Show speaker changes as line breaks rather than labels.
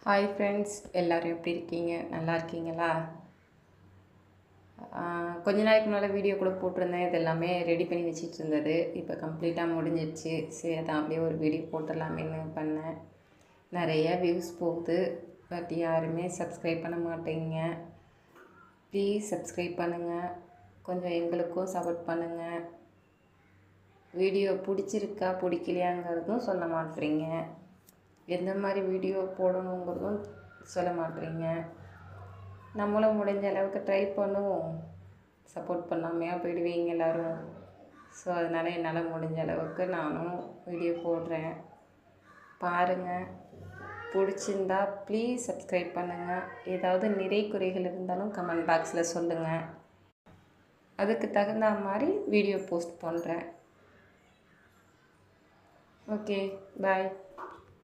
Hi friends, எல்லோரும் எப்படி இருக்கீங்க? நல்லா இருக்கீங்களா? கொஞ்ச நாளைக்கு முன்னால் வீடியோ கூட போட்டிருந்தேன். இது எல்லாமே ரெடி பண்ணி வச்சிட்டு இருந்தது. இப்போ கம்ப்ளீட்டாக முடிஞ்சிடுச்சு. சரி, அதான் அப்படியே ஒரு வீடியோ போட்டுடலாமேன்னு பண்ணேன். நிறைய வியூஸ் போகுது, பட் யாருமே சப்ஸ்கிரைப் பண்ண மாட்டேங்க. ப்ளீஸ் சப்ஸ்கிரைப் பண்ணுங்கள், கொஞ்சம் எங்களுக்கும் சப்போர்ட் பண்ணுங்கள். வீடியோ பிடிச்சிருக்கா பிடிக்கலையாங்கிறதும் சொல்ல மாட்டேறீங்க. எந்த மாதிரி வீடியோ போடணுங்கிறதும் சொல்ல மாட்டேறீங்க. நம்மளும் முடிஞ்ச அளவுக்கு ட்ரை பண்ணுவோம். சப்போர்ட் பண்ணாமையாக போயிடுவீங்க எல்லோரும். ஸோ அதனால் என்னால் முடிஞ்ச அளவுக்கு நானும் வீடியோ போடுறேன், பாருங்கள். பிடிச்சிருந்தா ப்ளீஸ் சப்ஸ்கிரைப் பண்ணுங்கள். ஏதாவது நிறை குறைகள் இருந்தாலும் கமெண்ட் பாக்ஸில் சொல்லுங்கள். அதுக்கு தகுந்த மாதிரி வீடியோ போஸ்ட் பண்ணுறேன். ஓகே, பாய்.